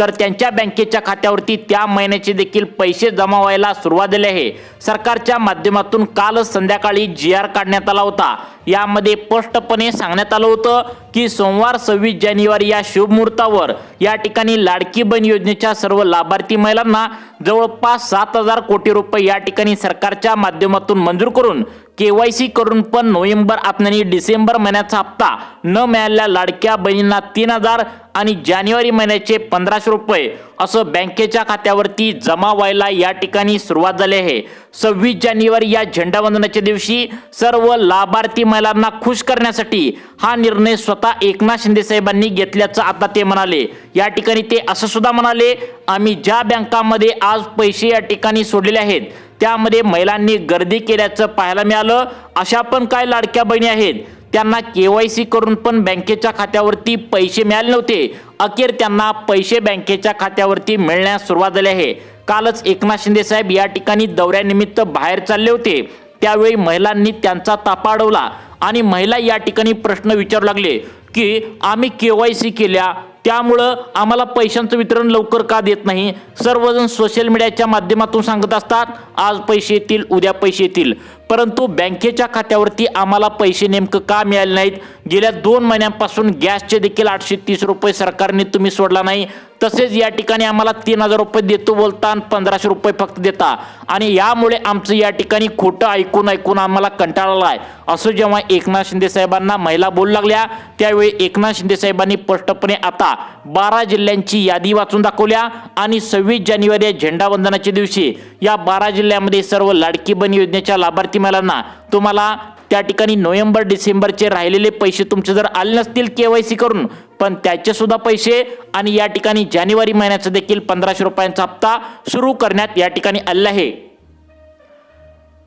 तर त्यांच्या बँकेच्या खात्यावरती त्या महिन्याचे देखील पैसे जमा व्हायला सुरुवात झाली आहे। सरकारच्या माध्यमातून काल संध्याकाळी GR काढण्यात आला होता। यामध्ये स्पष्टपणे सांगण्यात आलं होतं की सोमवार 26 जानेवारी या शुभ मुहूर्तावर या ठिकाणी लाडकी बहीण योजनेच्या सर्व लाभार्थी महिलांना जवळपास 7,000 कोटी रुपये या ठिकाणी सरकारच्या माध्यमातून मंजूर करून KYC करून पण नोव्हेंबर आणि डिसेंबर महिन्याचा हप्ता न मिळालेल्या लाडक्या बहिणींना 3,000 आणि जानेवारी महिन्याचे 1,500 रुपये असं बँकेच्या खात्यावरती जमा व्हायला या ठिकाणी सुरुवात झाली आहे। 26 जानेवारी या झेंडावंदनाच्या दिवशी सर्व लाभार्थी महिलांना खुश करण्यासाठी हा निर्णय स्वतः एकनाथ शिंदे साहेबांनी घेतल्याचं आता ते म्हणाले। या ठिकाणी ते असं सुद्धा म्हणाले, आम्ही ज्या बँकांमध्ये आज पैसे या ठिकाणी सोडलेले आहेत त्यामध्ये महिलांनी गर्दी केल्याचं पाहायला मिळालं। अशा पण काय लाडक्या बहिणी आहेत त्यांना KYC करून पण बँकेच्या खात्यावरती पैसे मिळाले नव्हते, अखेर त्यांना पैसे बँकेच्या खात्यावरती मिळण्यास सुरुवात झाली आहे। कालच एकनाथ शिंदे साहेब या ठिकाणी दौऱ्यानिमित्त बाहेर चालले होते, त्यावेळी महिलांनी त्यांचा तापा अडवला आणि महिला या ठिकाणी प्रश्न विचारू लागले की आम्ही KYC केल्या त्यामुळं आम्हाला पैशांचं वितरण लवकर का देत नाही। सर्वजण सोशल मीडियाच्या माध्यमातून सांगत असतात आज पैसे येतील उद्या पैसे येतील, परंतु बँकेच्या खात्यावरती आम्हाला पैसे नेमकं का मिळाले नाहीत। गेल्या 2 महिन्यांपासून गॅसचे देखील 830 रुपये सरकारने तुम्ही सोडला नाही, तसेच या ठिकाणी आम्हाला 3,000 रुपये देतो बोलता आणि 1,500 रुपये फक्त देता आणि यामुळे आमचं या ठिकाणी खोटं ऐकून आम्हाला कंटाळा आलाय असं जेव्हा एकनाथ शिंदे साहेबांना महिला बोलू लागल्या त्यावेळी एकनाथ शिंदे साहेबांनी स्पष्टपणे आता 12 जिल्ह्यांची यादी वाचून दाखवल्या आणि 26 जानेवारी झेंडावंदनाच्या दिवशी या 12 जिल्ह्यामध्ये सर्व लाडकी बहीण योजनेच्या लाभार्थी महिलांना तुम्हाला त्या ठिकाणी नोव्हेंबर डिसेंबरचे राहिलेले पैसे तुमचे जर आले नसतील KYC करून पण त्याचे सुद्धा पैसे आणि या ठिकाणी जानेवारी महिन्याचा देखील 1,500 रुपयांचा हप्ता सुरू करण्यात या ठिकाणी आला आहे।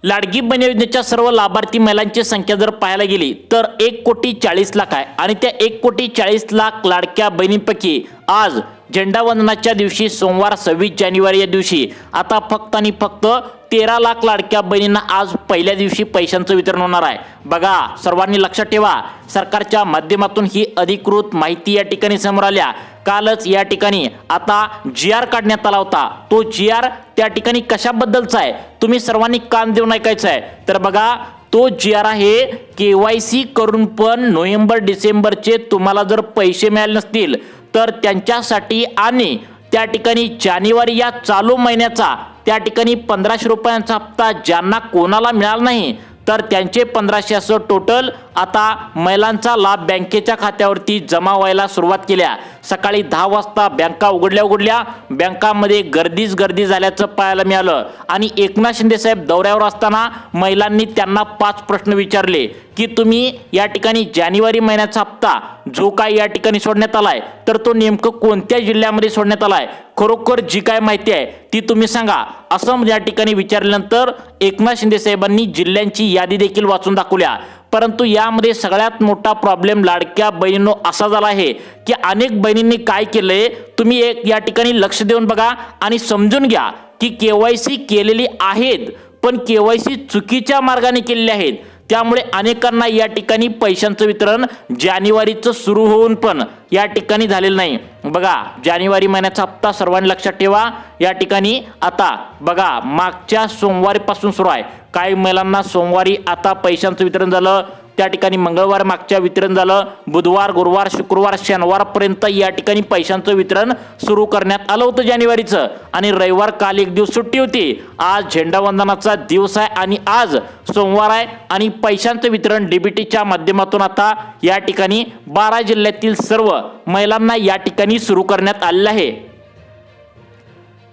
लाडकी बहीण योजनेच्या सर्व लाभार्थी महिलांची संख्या जर पाहायला गेली तर 1,40,40,00,000 आहे आणि त्या 1,40,40,00,000 लाडक्या बहिणींपैकी आज झेंडावंदनाच्या दिवशी सोमवार 26 जानेवारी या दिवशी आता फक्त आणि फक्त 13 लाख लाडक्या बहिणींना आज पहिल्या दिवशी पैशांचं वितरण होणार आहे। बघा सर्वांनी लक्षात ठेवा, सरकारच्या माध्यमातून ही अधिकृत माहिती या ठिकाणी समोर आल्या। कालच या ठिकाणी आता GR काढण्यात आला होता, तो GR त्या ठिकाणी कशाबद्दलचा आहे तुम्ही सर्वांनी कान देऊन ऐकायचं आहे। तर बघा तो GR आहे KYC करून पण नोव्हेंबर डिसेंबरचे तुम्हाला जर पैसे मिळाले नसतील तर त्यांच्यासाठी आणि त्या ठिकाणी जानेवारी या चालू महिन्याचा त्या ठिकाणी 1,500 रुपयांचा हप्ता ज्यांना कोणाला मिळाला नाही तर त्यांचे 1,500 असं टोटल आता महिलांचा लाभ बँकेच्या खात्यावरती जमा व्हायला सुरुवात केल्या। सकाळी 10 वाजता बँका उघडल्या बँकांमध्ये गर्दी झाल्याचं पाहायला मिळालं आणि एकनाथ शिंदे साहेब दौऱ्यावर असताना महिलांनी त्यांना 5 प्रश्न विचारले की तुम्ही या ठिकाणी जानेवारी महिन्याचा हप्ता जो काय या ठिकाणी सोडण्यात आलाय तर तो नेमकं कोणत्या जिल्ह्यामध्ये सोडण्यात आलाय, खरोखर जी काय माहिती आहे ती तुम्ही सांगा असं या ठिकाणी विचारल्यानंतर एकनाथ शिंदे साहेबांनी जिल्ह्यांची यादी देखील वाचून दाखवल्या। परंतु यामध्ये सगळ्यात मोठा प्रॉब्लेम लाडक्या बहिणींनो असा झाला आहे की अनेक बहिणींनी काय केलंय तुम्ही एक या ठिकाणी लक्ष देऊन बघा आणि समजून घ्या की KYC केलेली आहेत पण KYC चुकीच्या मार्गाने केलेली आहेत, त्यामुळे अनेकांना या ठिकाणी पैशांचं वितरण जानेवारीचं सुरू होऊन पण या ठिकाणी झालेलं नाही। बघा जानेवारी महिन्याचा हप्ता सर्वांनी लक्षात ठेवा या ठिकाणी आता बघा मागच्या सोमवारीपासून सुरू आहे। काही महिलांना सोमवारी आता पैशांचं वितरण झालं, त्या ठिकाणी मंगळवार मागच्या वितरण झालं, बुधवार गुरुवार शुक्रवार शनिवारपर्यंत या ठिकाणी पैशांचं वितरण सुरू करण्यात आलं होतं जानेवारीचं आणि रविवार काल एक दिवस सुट्टी होती। आज झेंडावंदनाचा दिवस आहे आणि आज सोमवार आहे आणि पैशांचं वितरण DBTच्या माध्यमातून आता या ठिकाणी 12 जिल्ह्यातील सर्व महिलांना या ठिकाणी सुरू करण्यात आलेलं आहे।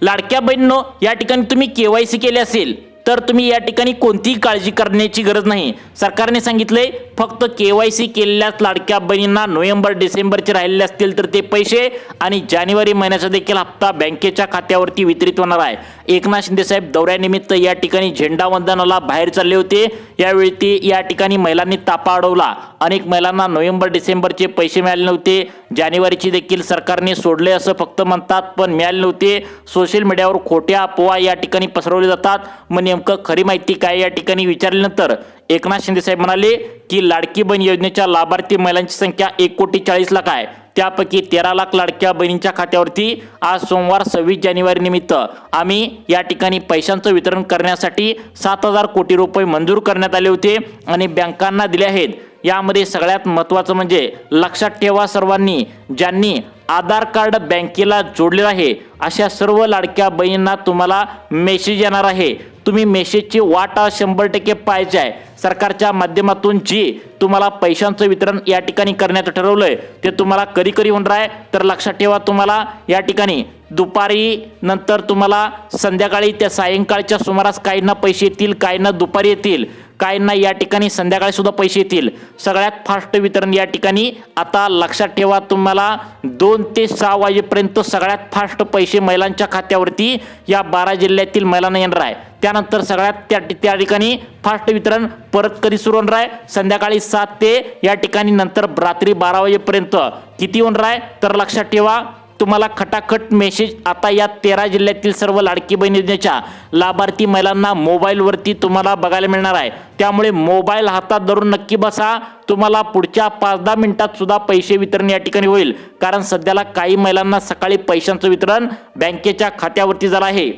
लाडक्या बहिणींनो या ठिकाणी तुम्ही KYC केले असेल तर तुम्ही या ठिकाणी कोणतीही काळजी करण्याची गरज नाही। सरकारने सांगितले फक्त KYC केलेल्या लाडक्या बहिणींना नोव्हेंबर डिसेंबरचे राहिलेले असतील तर ते पैसे आणि जानेवारी महिन्याचा देखील हप्ता बँकेच्या खात्यावरती वितरित होणार आहे। एकनाथ शिंदे साहेब दौऱ्यानिमित्त या ठिकाणी झेंडावंदनाला बाहेर चालले होते, यावेळी ते या ठिकाणी महिलांनी तापा अडवला। अनेक महिलांना नोव्हेंबर डिसेंबरचे पैसे मिळाले नव्हते, जानेवारीची देखील सरकारने सोडले असं फक्त म्हणतात पण मिळाले नव्हते। सोशल मीडियावर खोट्या अफवा या ठिकाणी पसरवले जातात, मग नेमकं खरी माहिती काय या ठिकाणी विचारल्यानंतर एकनाथ शिंदे साहेब म्हणाले की लाडकी बहीण योजनेच्या लाभार्थी महिलांची संख्या 1,40,40,00,000 आहे, त्यापैकी 13 लाख लाडक्या बहिणींच्या खात्यावरती आज सोमवार 26 जानेवारी निमित्त आम्ही या ठिकाणी पैशांचं वितरण करण्यासाठी 7,000 कोटी रुपये मंजूर करण्यात आले होते आणि बँकांना दिले आहेत। यामध्ये सगळ्यात महत्त्वाचं म्हणजे लक्षात ठेवा सर्वांनी, ज्यांनी आधार कार्ड बँकेला जोडलेलं आहे अशा सर्व लाडक्या बहिणींना तुम्हाला मेसेज येणार आहे। तुम्ही मेसेजची वाट 100% पाहायची आहे। सरकारच्या माध्यमातून जी तुम्हाला पैशांचं वितरण या ठिकाणी करण्याचं ठरवलंय ते तुम्हाला कधी होणार आहे तर लक्षात ठेवा, तुम्हाला या ठिकाणी दुपारी नंतर तुम्हाला संध्याकाळी त्या सायंकाळच्या सुमारास काहींना पैसे येतील, काहींना दुपारी येतील, काहींना या ठिकाणी संध्याकाळी सुद्धा पैसे येतील। सगळ्यात फास्ट वितरण या ठिकाणी आता लक्षात ठेवा, तुम्हाला 2 ते 6 वाजेपर्यंत सगळ्यात फास्ट पैसे महिलांच्या खात्यावरती या 12 जिल्ह्यातील महिलांना येणार आहे। त्यानंतर सगळ्यात त्या ठिकाणी फास्ट वितरण परत कधी सुरू होणार आहे, संध्याकाळी 7 ते या ठिकाणी नंतर रात्री 12 वाजेपर्यंत किती होणार आहे तर लक्षात ठेवा, तुम्हाला खटाखट मेसेज आता या 13 जिल्ह्यातील सर्व लाडकी बहीण योजनेच्या लाभार्थी महिलांना मोबाईलवरती तुम्हाला बघायला मिळणार आहे। त्यामुळे मोबाईल हातात धरून नक्की बसा, तुम्हाला पुढच्या 5-10 मिनिटात सुद्धा पैसे वितरण या ठिकाणी होईल, कारण सध्याला काही महिलांना सकाळी पैशांचं वितरण बँकेच्या खात्यावरती झालं आहे।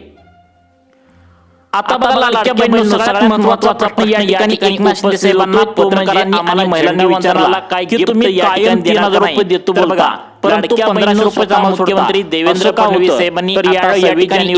आता बघा लाडक्या बहिणींनो, सगळ्यात महत्त्वाचा प्रश्न या ठिकाणी एकनाथ शिंदे साहेबांना पत्रकारांनी आम्हाला महिलांनी विचारला की तुम्ही कायम 3,000 रुपये देतो बोलता, परंतु 1,500 रुपयाचा मुख्यमंत्री देवेंद्र फडणवीस साहेबांनी या ठिकाणी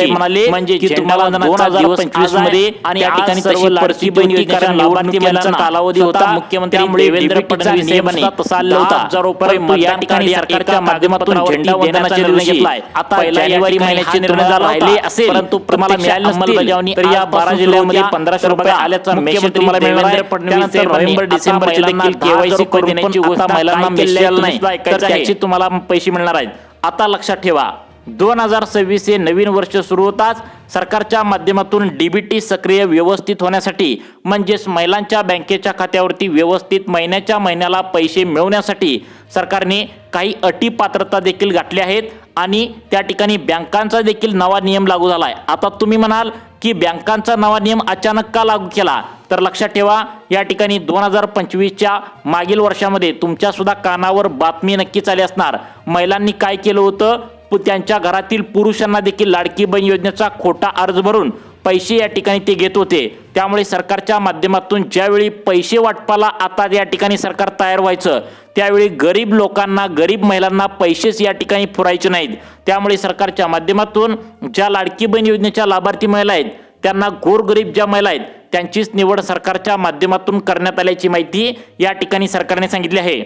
म्हणाले म्हणजे की तुम्हाला 2025 मध्ये आणि या ठिकाणी सर्व लाडकी बहीण योजनेच्या निवडणुकीचा कालावधी होता, मुख्यमंत्री देवेंद्र फडणवीस साहेबांनी तसा 10,000 रुपये या ठिकाणी सरकारच्या माध्यमातून झेंडा वंदनाचा निर्णय घेतलाय। आता जानेवारी महिन्याचे निर्णय राहिले असेल परंतु तुम्हाला मिळाले अंमलबजावणी तर या 12 जिल्ह्यामध्ये 1,500 रुपये आल्याचा मेसेज तुम्हाला मिळणार आहे। फडणवीस नोव्हेंबर डिसेंबरचे देखील केवायसी करून देण्याची गोष्ट महिलांना मिळालेली नाही, त्याची तुम्हाला पैसे मिळणार आहेत। आता लक्षात ठेवा, 2026 हे नवीन वर्ष सुरू होताच सरकारच्या माध्यमातून डीबीटी सक्रिय व्यवस्थित होण्यासाठी म्हणजेच महिलांच्या बँकेच्या खात्यावरती व्यवस्थित महिन्याच्या महिन्याला पैसे मिळवण्यासाठी सरकारने काही अटी पात्रता देखील गाठल्या आहेत आणि त्या ठिकाणी बँकांचा देखील नवा नियम लागू झाला आहे। आता तुम्ही म्हणाल की बँकांचा नवा नियम अचानक का लागू केला तर लक्षात ठेवा, या ठिकाणी 2025च्या मागील वर्षामध्ये तुमच्या सुद्धा कानावर बातमी नक्कीच आली असणार। महिलांनी काय केलं होतं, त्यांच्या घरातील पुरुषांना देखील लाडकी बहीण योजनेचा खोटा अर्ज भरून पैसे या ठिकाणी ते घेत होते। त्यामुळे सरकारच्या माध्यमातून ज्यावेळी पैसे वाटपाला आता या ठिकाणी सरकार तयार व्हायचं त्यावेळी गरीब लोकांना, गरीब महिलांना पैसेच या ठिकाणी पुरायचे नाहीत। त्यामुळे सरकारच्या माध्यमातून ज्या लाडकी बहीण योजनेच्या लाभार्थी महिला आहेत त्यांना गोरगरीब ज्या महिला आहेत त्यांचीच निवड सरकारच्या माध्यमातून करण्यात आल्याची माहिती या ठिकाणी सरकारने सांगितली आहे।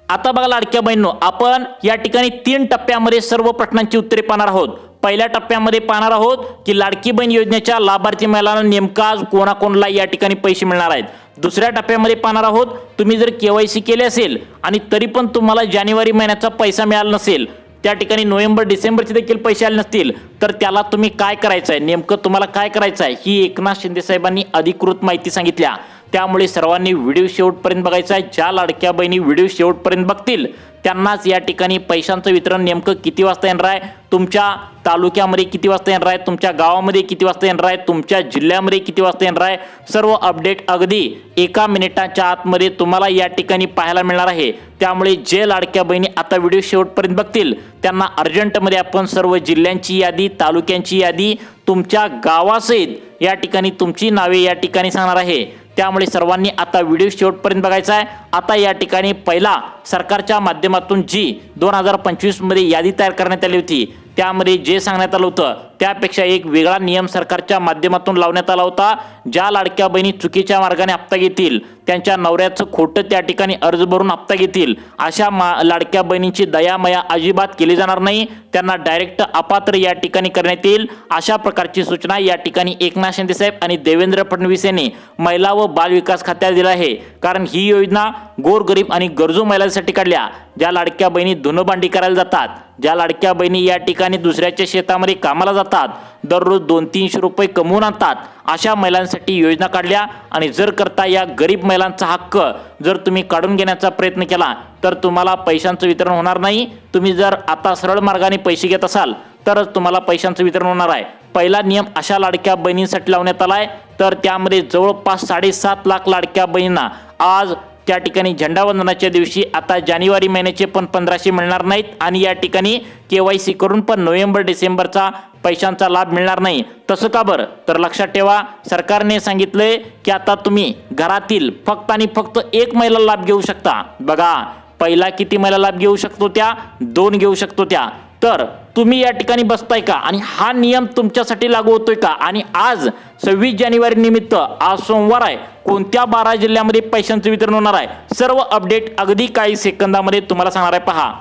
आता बघा लाडक्या बहिणींनो, आपण या ठिकाणी 3 टप्प्यामध्ये सर्व प्रश्नांची उत्तरे पाहणार आहोत। पहिल्या टप्प्यामध्ये पाहणार आहोत की लाडकी बहीण योजनेच्या लाभार्थी महिलांना नेमका आज कोणाकोणाला या ठिकाणी पैसे मिळणार आहेत। दुसऱ्या टप्प्यामध्ये पाहणार आहोत, तुम्ही जर केवायसी केले असेल आणि तरी पण तुम्हाला जानेवारी महिन्याचा पैसा मिळाला नसेल, त्या ठिकाणी नोव्हेंबर डिसेंबरचे देखील पैसे आले नसतील तर त्याला तुम्ही काय करायचं आहे, नेमकं तुम्हाला काय करायचं आहे ही एकनाथ शिंदे साहेबांनी अधिकृत माहिती सांगितल्या। त्यामुळे सर्वांनी व्हिडिओ शेवटपर्यंत बघायचा आहे। ज्या लाडक्या बहिणी व्हिडिओ शेवटपर्यंत बघतील त्यांनाच या ठिकाणी पैशांचं वितरण नेमकं किती वाजता येणार आहे, तुमच्या तालुक्यामध्ये किती वाजता येणार आहे, तुमच्या गावामध्ये किती वाजता येणार आहे, तुमच्या जिल्ह्यामध्ये किती वाजता येणार आहे, सर्व अपडेट अगदी 1 मिनिटाच्या आतमध्ये तुम्हाला या ठिकाणी पाहायला मिळणार आहे। त्यामुळे जे लाडक्या बहिणी आता व्हिडिओ शेवटपर्यंत बघतील त्यांना अर्जंटमध्ये आपण सर्व जिल्ह्यांची यादी, तालुक्यांची यादी, तुमच्या गावासहित या ठिकाणी तुमची नावे या ठिकाणी सांगणार आहे। त्यामुळे सर्वांनी आता व्हिडिओ शेवटपर्यंत बघायचा आहे। आता या ठिकाणी पहिला सरकारच्या माध्यमातून जी 2025 मध्ये यादी तयार करण्यात आली होती त्यामध्ये जे सांगण्यात आलं होतं त्यापेक्षा एक वेगळा नियम सरकारच्या माध्यमातून लावण्यात आला होता। ज्या लाडक्या बहिणी चुकीच्या मार्गाने हप्ता घेतील, त्यांच्या नवऱ्याचं खोटं त्या ठिकाणी अर्ज भरून हप्ता घेतील, अशा लाडक्या बहिणींची दयामया अजिबात केली जाणार नाही, त्यांना डायरेक्ट अपात्र या ठिकाणी करण्यात येईल। अशा प्रकारची सूचना या ठिकाणी एकनाथ शिंदे साहेब आणि देवेंद्र फडणवीस यांनी महिला व बाल विकास खात्याला दिला आहे। कारण ही योजना गोरगरीब आणि गरजू महिलांसाठी काढल्या। ज्या लाडक्या बहिणी धुणभांडी करायला जातात, ज्या लाडक्या बहिणी या ठिकाणी दुसऱ्याच्या शेतामध्ये कामाला जातात, दररोज 200-300 रुपये कमवून आणतात, अशा महिलांसाठी योजना काढल्या। आणि जर करता या गरीब महिलांचा हक्क जर तुम्ही काढून घेण्याचा प्रयत्न केला तर तुम्हाला पैशांचं वितरण होणार नाही। तुम्ही जर आता सरळ मार्गाने पैसे घेत असाल तरच तुम्हाला पैशांचं वितरण होणार आहे। पहिला नियम अशा लाडक्या बहिणींसाठी लावण्यात आला आहे, तर त्यामध्ये जवळपास 7.5 लाख लाडक्या बहिणींना आज त्या ठिकाणी झेंडावंदनाच्या दिवशी आता जानेवारी महिन्याचे पण 1500 मिळणार नाहीत आणि या ठिकाणी KYC करून पण नोव्हेंबर डिसेंबरचा पैशांचा लाभ मिळणार नाही। तसं का बरं? तर लक्षात ठेवा, सरकारने सांगितलंय की आता तुम्ही घरातील फक्त आणि फक्त एक महिला लाभ घेऊ शकता। बघा, पहिला किती महिला लाभ घेऊ शकतो? त्या 2 घेऊ शकतो त्या। तर तुम्ही या ठिकाणी बसताय का आणि हा नियम तुमच्यासाठी लागू होतोय का? आणि आज 26 जानेवारी निमित्त आज सोमवार आहे, कोणत्या 12 जिल्ह्यामध्ये पैशांचं वितरण होणार आहे, सर्व अपडेट अगदी काही सेकंदामध्ये तुम्हाला सांगणार आहे। पहा,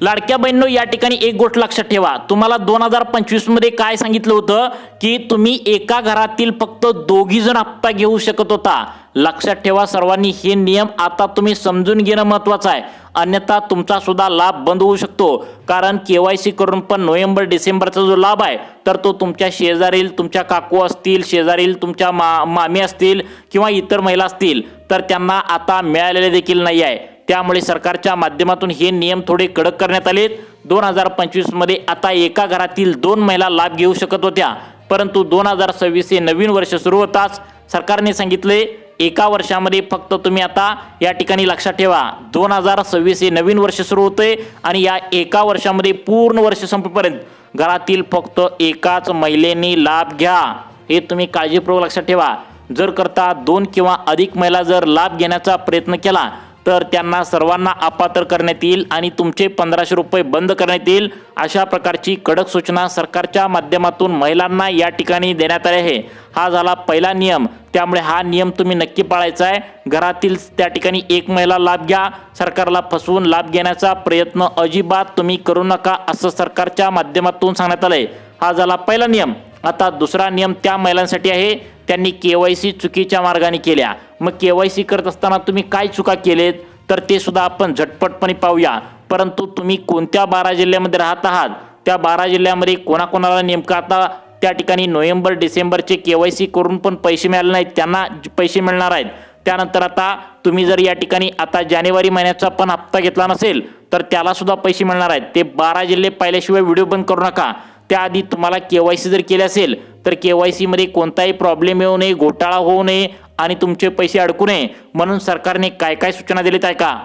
लाडक्या बहिणींनो, या ठिकाणी एक गोष्ट लक्षात ठेवा, तुम्हाला 2025 मध्ये काय सांगितलं होतं की तुम्ही एका घरातील फक्त 2 जण हप्ता घेऊ शकत होता। लक्षात ठेवा सर्वांनी, हे नियम आता तुम्ही समजून घेणं महत्त्वाचं आहे, अन्यथा तुमचा सुद्धा लाभ बंद होऊ शकतो। कारण KYC करून पण नोव्हेंबर डिसेंबरचा जो लाभ आहे तर तो तुमच्या शेजारील, तुमच्या काकू असतील, शेजारील तुमच्या मामी असतील किंवा इतर महिला असतील तर त्यांना आता मिळालेले देखील नाही आहे। त्यामुळे सरकारच्या माध्यमातून हे नियम थोडे कडक करण्यात आलेत। 2025 मध्ये आता एका घरातील 2 महिला लाभ घेऊ शकत होत्या, परंतु 2026 हे नवीन वर्ष सुरू होताच सरकारने सांगितले एका वर्षामध्ये फक्त तुम्ही आता या ठिकाणी लक्षात ठेवा, 2026 हे नवीन वर्ष सुरू होते आणि या एका वर्षामध्ये पूर्ण वर्ष संपेपर्यंत घरातील फक्त एकाच महिलेने लाभ घ्या, हे तुम्ही काळजीपूर्वक लक्षात ठेवा। जर करता 2 किंवा अधिक महिला जर लाभ घेण्याचा प्रयत्न केला तर त्यांना सर्वांना अपात्र करण्यात येईल आणि तुमचे 1500 रुपये बंद करण्यात येईल। अशा प्रकारची कडक सूचना सरकारच्या माध्यमातून महिलांना या ठिकाणी देण्यात आली आहे। हा झाला पहिला नियम, त्यामुळे हा नियम तुम्ही नक्की पाळायचा आहे। घरातील त्या ठिकाणी एक महिला लाभ घ्या, सरकारला फसवून लाभ घेण्याचा प्रयत्न अजिबात तुम्ही करू नका, असं सरकारच्या माध्यमातून सांगण्यात आलंय। हा झाला पहिला नियम। आता दुसरा नियम त्या महिलांसाठी आहे त्यांनी KYC चुकीच्या मार्गाने केल्या। मग KYC करत असताना तुम्ही काय चुका केलेत तर ते सुद्धा आपण झटपटपणे पाहूया। परंतु तुम्ही कोणत्या 12 जिल्ह्यामध्ये राहत आहात, त्या 12 जिल्ह्यामध्ये कोणाकोणाला नेमकं आता त्या ठिकाणी नोव्हेंबर डिसेंबरचे KYC करून पण पैसे मिळाले नाहीत त्यांना पैसे मिळणार आहेत। त्यानंतर आता तुम्ही जर या ठिकाणी आता जानेवारी महिन्याचा पण हप्ता घेतला नसेल तर त्याला सुद्धा पैसे मिळणार आहेत। ते 12 जिल्हे पाहिल्याशिवाय व्हिडिओ बंद करू नका। त्याआधी तुम्हाला KYC जर केले असेल तर KYC मध्ये कोणताही प्रॉब्लेम येऊ नये, घोटाळा होऊ नये आणि तुमचे पैसे अडकू नये म्हणून सरकारने काय काय सूचना दिलीत आहे का?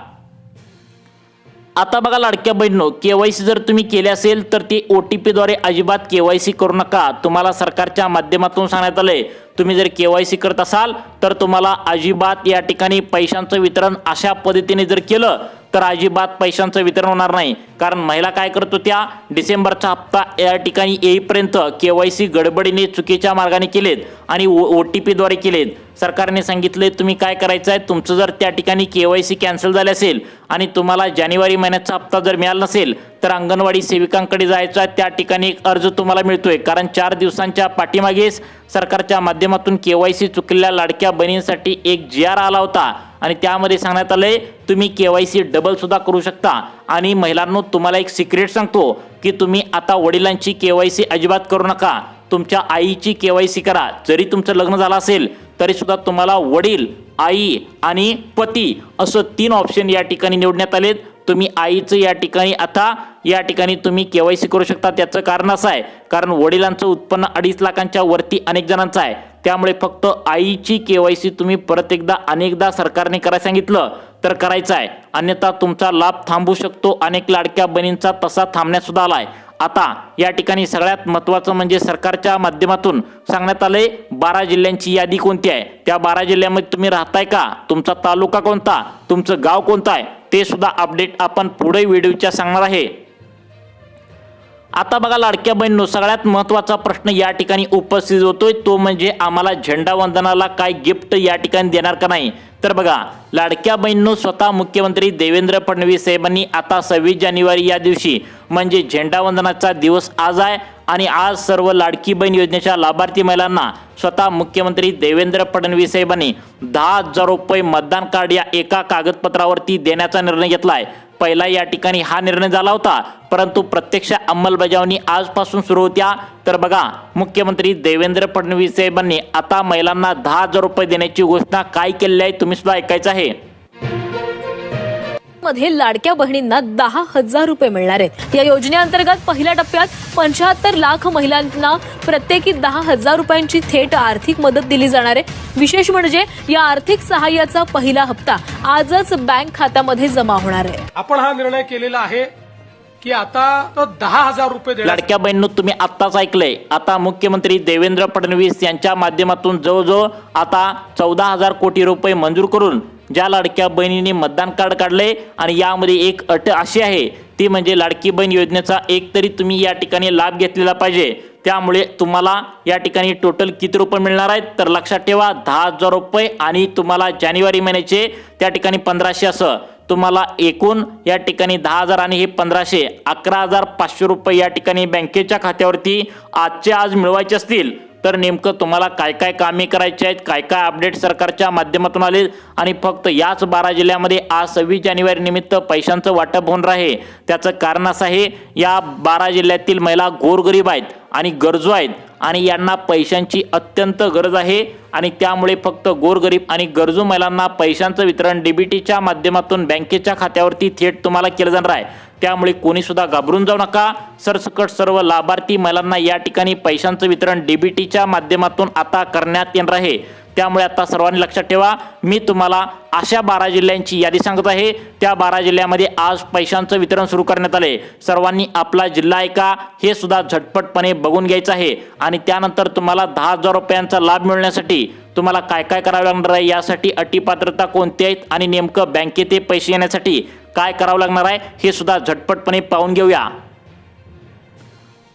आता बघा लाडक्या बहिणींनो, KYC जर तुम्ही केले असेल तर ते OTP द्वारे अजिबात KYC करू नका। तुम्हाला सरकारच्या माध्यमातून सांगण्यात आलंय तुम्ही जर KYC करत असाल तर तुम्हाला अजिबात या ठिकाणी पैशांचं वितरण अशा पद्धतीने जर केलं तर अजिबात पैशांचं वितरण होणार नाही। कारण महिला काय करत होत्या, डिसेंबरचा हप्ता या ठिकाणी येईपर्यंत KYC गडबडीने चुकीच्या मार्गाने केलेत आणि OTP द्वारे केलेत। सरकारने सांगितले तुम्ही काय करायचं आहे, तुमचं जर त्या ठिकाणी KYC कॅन्सल झाले असेल आणि तुम्हाला जानेवारी महिन्याचा हप्ता जर मिळाला नसेल तर अंगणवाडी सेविकांकडे जायचं आहे, त्या ठिकाणी एक अर्ज तुम्हाला मिळतोय। कारण 4 दिवसांच्या पाठीमागेच सरकारच्या माध्यमातून KYC चुकलेल्या लाडक्या बहिणींसाठी एक GR आला होता आणि त्यामध्ये सांगण्यात आले तुम्ही KYC डबल सुद्धा करू शकता। आणि महिलांनो, तुम्हाला एक सिक्रेट सांगतो की तुम्ही आता वडिलांची KYC अजिबात करू नका, तुमच्या आईची KYC करा। जरी तुमचं लग्न झालं असेल तरी सुद्धा तुम्हाला वडील, आई आणि पती असं 3 ऑप्शन या ठिकाणी निवडण्यात आलेत। तुम्ही आईचं या ठिकाणी आता या ठिकाणी तुम्ही KYC करू शकता। त्याचं कारण असं आहे कारण वडिलांचं उत्पन्न 2.5 लाखांच्या वरती अनेक जणांचं आहे, त्यामुळे फक्त आईची KYC तुम्ही परत एकदा अनेकदा सरकारने करायला सांगितलं तर करायचं आहे, अन्यथा तुमचा लाभ थांबू शकतो। अनेक लाडक्या बहिणींचा तसा थांबण्यात सुद्धा आलाय। आता या ठिकाणी सगळ्यात महत्त्वाचं म्हणजे सरकारच्या माध्यमातून सांगण्यात आले 12 जिल्ह्यांची यादी कोणती आहे, त्या 12 जिल्ह्यामध्ये तुम्ही राहताय का, तुमचा तालुका कोणता, तुमचं गाव कोणतं आहे, ते सुद्धा अपडेट आपण पुढे व्हिडिओच्या सांगणार आहे। आता बघा लाडक्या बहिणींनो, सगळ्यात महत्त्वाचा प्रश्न या ठिकाणी उपस्थित होतोय तो म्हणजे आम्हाला झेंडावंदनाला काय गिफ्ट या ठिकाणी देणार का नाही। तर बघा लाडक्या बहिणींनो, स्वतः मुख्यमंत्री देवेंद्र फडणवीस साहेबांनी आता 26 जानेवारी या दिवशी म्हणजे झेंडावंदनाचा दिवस आज आहे आणि आज सर्व लाडकी बहीण योजनेच्या लाभार्थी महिलांना स्वतः मुख्यमंत्री देवेंद्र फडणवीस साहेबांनी 10,000 रुपये मतदान कार्ड या एका कागदपत्रावरती देण्याचा निर्णय घेतला आहे। पहिला या ठिकाणी हा निर्णय झाला होता, परंतु प्रत्यक्ष अंमलबजावणी आजपासून सुरू होत्या। तर बघा मुख्यमंत्री देवेंद्र फडणवीस साहेबांनी आता महिलांना 10,000 रुपये देण्याची घोषणा काय केली आहे तुम्ही सुद्धा ऐकायचं आहे। मध्ये लाडक्या बहिणींना 10,000 रुपये मिळणार आहेत। या योजनेअंतर्गत पहिल्या टप्प्यात 75 लाख महिलांना प्रत्येकी 10,000 रुपयांची थेट आर्थिक मदत दिली जाणार आहे। विशेष म्हणजे या आर्थिक सहाय्याचा पहिला हप्ता आजच बँक खात्यामध्ये जमा होणार आहे। आपण हा निर्णय केलेला आहे की आता तो 10,000 रुपये देणार। लाडक्या बहिणींनो, तुम्ही आत्ताच ऐकलंय, आता मुख्यमंत्री देवेंद्र फडणवीस यांच्या माध्यमातून जवळजवळ आता 14,000 कोटी रुपये मंजूर करून ज्या लाडक्या बहिणींनी मतदान कार्ड काढले आणि यामध्ये एक अट अशी आहे ती म्हणजे लाडकी बहीण योजनेचा एक तरी तुम्ही या ठिकाणी लाभ घेतलेला पाहिजे। त्यामुळे तुम्हाला या ठिकाणी टोटल किती रुपये मिळणार आहेत तर लक्षात ठेवा 10,000 रुपये आणि तुम्हाला जानेवारी महिन्याचे त्या ठिकाणी 1,500 असं तुम्हाला एकूण या ठिकाणी 10,000 आणि हे 1,500 11,500 रुपये या ठिकाणी बँकेच्या खात्यावरती आजचे आज मिळवायचे असतील तर नेमकं तुम्हाला काय काय कामे करायची आहेत, काय काय अपडेट सरकारच्या माध्यमातून आले आणि फक्त याच 12 जिल्ह्यामध्ये आज 26 जानेवारी निमित्त पैशांचं वाटप होणार आहे। त्याचं कारण असं आहे, या 12 जिल्ह्यातील महिला गोरगरीब आहेत आणि गरजू आहेत आणि यांना पैशांची अत्यंत गरज आहे आणि त्यामुळे फक्त गोरगरीब आणि गरजू महिलांना पैशांचं वितरण डीबीटीच्या माध्यमातून बँकेच्या खात्यावरती थेट तुम्हाला केलं जाणार आहे। त्यामुळे कोणी सुद्धा घाबरून जाऊ नका। सरसकट सर्व लाभार्थी महिलांना या ठिकाणी पैशांचं वितरण डीबीटीच्या माध्यमातून आता करण्यात येणार आहे। त्यामुळे आता सर्वांनी लक्षात ठेवा, मी तुम्हाला अशा 12 जिल्ह्यांची यादी सांगत आहे। त्या 12 जिल्ह्यामध्ये आज पैशांचं वितरण सुरू करण्यात आले। सर्वांनी आपला जिल्हा आहे का हे सुद्धा झटपटपणे बघून घ्यायचं आहे आणि त्यानंतर तुम्हाला 10,000 रुपयांचा लाभ मिळण्यासाठी तुम्हाला काय काय करावं लागणार आहे, यासाठी अटी पात्रता कोणत्या आहेत आणि नेमकं बँकेत ते पैसे येण्यासाठी काय करावं लागणार आहे हे सुद्धा झटपटपणे पाहून घेऊया।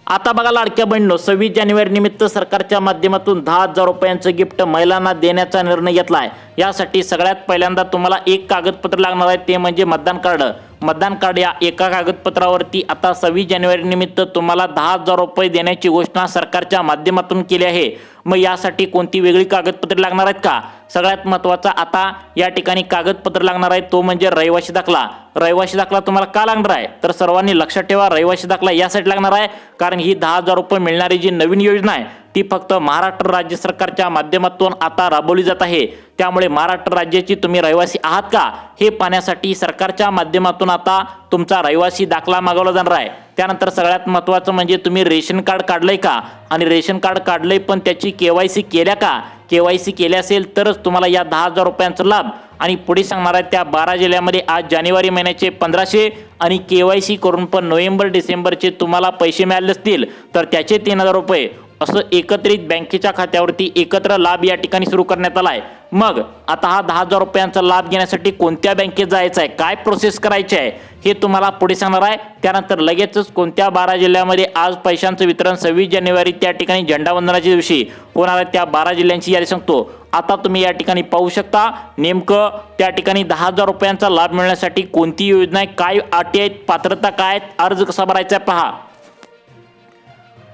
आता बघा लाडक्या बहिणींनो, 26 जानेवारी निमित्त सरकारच्या माध्यमातून 10,000 रुपयांचं गिफ्ट महिलांना देण्याचा निर्णय घेतला आहे। यासाठी सगळ्यात पहिल्यांदा तुम्हाला एक कागदपत्र लागणार आहे, ते म्हणजे मतदान कार्ड। मतदान कार्ड या एका कागदपत्रावरती आता 26 जानेवारी निमित्त तुम्हाला 10,000 रुपये देण्याची घोषणा सरकारच्या माध्यमातून केली आहे। मग यासाठी कोणती वेगळी कागदपत्रे लागणार आहेत का? सगळ्यात महत्त्वाचा आता या ठिकाणी कागदपत्र लागणार आहे, तो म्हणजे रहिवासी दाखला। रहिवासी दाखला तुम्हाला का लागणार आहे तर सर्वांनी लक्षात ठेवा, रहिवासी दाखला यासाठी लागणार आहे कारण ही 10,000 रुपये मिळणारी जी नवीन योजना आहे ती फक्त महाराष्ट्र राज्य सरकारच्या माध्यमातून आता राबवली जात आहे। त्यामुळे महाराष्ट्र राज्याची तुम्ही रहिवासी आहात का हे पाहण्यासाठी सरकारच्या माध्यमातून आता तुमचा रहिवासी दाखला मागवला जाणार आहे। त्यानंतर सगळ्यात महत्त्वाचं म्हणजे तुम्ही रेशन कार्ड काढलंय का आणि रेशन कार्ड काढलंय पण त्याची केवायसी केल्या का? केवायसी केली असेल तरच तुम्हाला या 10,000 रुपयांचा लाभ आणि पुढे सांगणार आहे त्या 12 जिल्ह्यामध्ये आज जानेवारी महिन्याचे 1,500 आणि केवायसी करून पण नोव्हेंबर डिसेंबरचे तुम्हाला पैसे मिळाले असतील तर त्याचे 3,000 रुपये असं एकत्रित बँकेच्या खात्यावरती एकत्र लाभ या ठिकाणी सुरू करण्यात आला आहे। मग आता हा 10,000 रुपयांचा लाभ घेण्यासाठी कोणत्या बँकेत जायचं आहे, काय प्रोसेस करायची आहे हे तुम्हाला पुढे सांगणार आहे। त्यानंतर लगेचच कोणत्या 12 जिल्ह्यामध्ये आज पैशांचं वितरण 26 जानेवारी त्या ठिकाणी झेंडावंदनाच्या दिवशी होणार आहे त्या 12 जिल्ह्यांची यादी सांगतो। आता तुम्ही या ठिकाणी पाहू शकता नेमकं त्या ठिकाणी 10,000 रुपयांचा लाभ मिळण्यासाठी कोणती योजना आहे, काय अटी आहेत, पात्रता काय आहेत, अर्ज कसा भरायचा आहे पहा।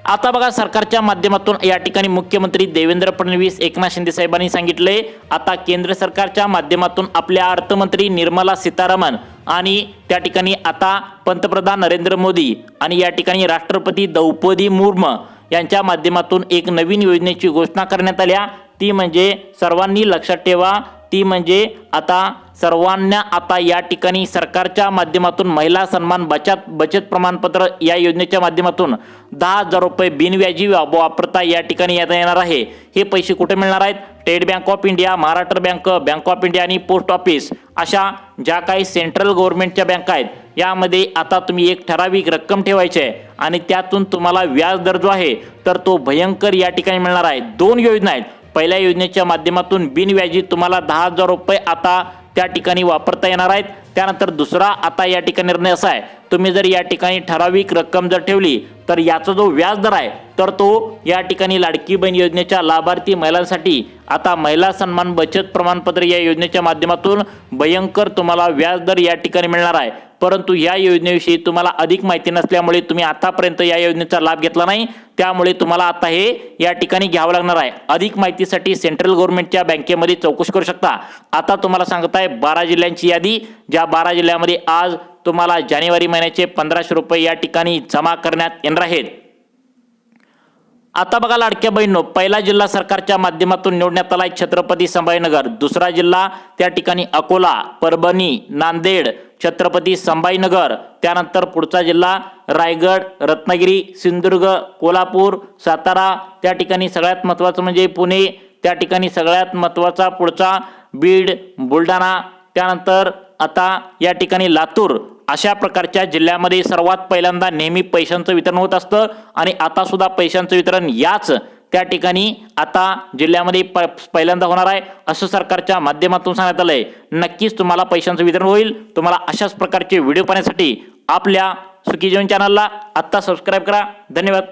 आता बघा सरकारच्या माध्यमातून या ठिकाणी मुख्यमंत्री देवेंद्र फडणवीस एकनाथ शिंदे साहेबांनी सांगितले, आता केंद्र सरकारच्या माध्यमातून आपल्या अर्थमंत्री निर्मला सीतारामन आणि त्या ठिकाणी आता पंतप्रधान नरेंद्र मोदी आणि या ठिकाणी राष्ट्रपती द्रौपदी मुर्मू यांच्या माध्यमातून एक नवीन योजनेची घोषणा करण्यात आल्या। ती म्हणजे सर्वांनी लक्षात ठेवा, ती म्हणजे आता सर्वांना आता या ठिकाणी सरकारच्या माध्यमातून महिला सन्मान बचत प्रमाणपत्र या योजनेच्या माध्यमातून 10,000 रुपये बिनव्याजी वापरता या ठिकाणी येणार आहे। हे पैसे कुठे मिळणार आहेत? State bank of India, Maharashtra bank, bank of India आणि पोस्ट ऑफिस अशा ज्या काही सेंट्रल गव्हर्नमेंटच्या बँका आहेत यामध्ये आता तुम्ही एक ठराविक रक्कम ठेवायची आहे आणि त्यातून तुम्हाला व्याज दर जो आहे तर तो भयंकर या ठिकाणी मिळणार आहे। 2 योजना आहेत। पहिल्या योजनेच्या माध्यमातून बिनव्याजी तुम्हाला 10,000 रुपये आता त्या ठिकाणी वापरता येणार आहेत। त्यानंतर दुसरा आता या ठिकाणी निर्णय असा आहे, तुम्ही जर या ठिकाणी ठराविक रक्कम जर ठेवली तर याचा जो व्याज दर आहे तर तो या ठिकाणी लाडकी बहीण योजनेच्या लाभार्थी महिलांसाठी आता महिला सन्मान बचत प्रमाणपत्र या योजनेच्या माध्यमातून भयंकर तुम्हाला व्याज दर या ठिकाणी मिळणार आहे। परंतु या योजनेविषयी तुम्हाला अधिक माहिती नसल्यामुळे तुम्ही आतापर्यंत या योजनेचा लाभ घेतला नाही, त्यामुळे तुम्हाला आता हे या ठिकाणी घ्यावं लागणार आहे। अधिक माहितीसाठी सेंट्रल गव्हर्नमेंटच्या बँकेमध्ये चौकशी करू शकता। आता तुम्हाला सांगत आहे 12 जिल्ह्यांची यादी, ज्या 12 जिल्ह्यामध्ये आज तुम्हाला जानेवारी महिन्याचे 1,500 रुपये या ठिकाणी जमा करण्यात येणार आहेत। आता बघा लाडक्या बहिणींनो, पहिला जिल्हा सरकारच्या माध्यमातून निवडण्यात आलाय छत्रपती संभाजीनगर, दुसरा जिल्हा त्या ठिकाणी अकोला, परभणी, नांदेड, छत्रपती संभाजीनगर, त्यानंतर पुढचा जिल्हा रायगड, रत्नागिरी, सिंधुदुर्ग, कोल्हापूर, सातारा, त्या ठिकाणी सगळ्यात महत्त्वाचं म्हणजे पुणे, त्या ठिकाणी सगळ्यात महत्त्वाचा पुढचा बीड, बुलढाणा, त्यानंतर आता या ठिकाणी लातूर, अशा प्रकारच्या जिल्ह्यामध्ये सर्वात पहिल्यांदा नेहमी पैशांचं वितरण होत असतं आणि आता सुद्धा पैशांचं वितरण याच त्या ठिकाणी आता जिल्ह्यामध्ये पहिल्यांदा होणार आहे असं सरकारच्या माध्यमातून सांगण्यात आलंय. नक्कीच तुम्हाला पैशांचं वितरण होईल. तुम्हाला अशाच प्रकारचे व्हिडिओ पाहण्यासाठी आपल्या सुखी जीवन चॅनलला आत्ता सबस्क्राईब करा. धन्यवाद.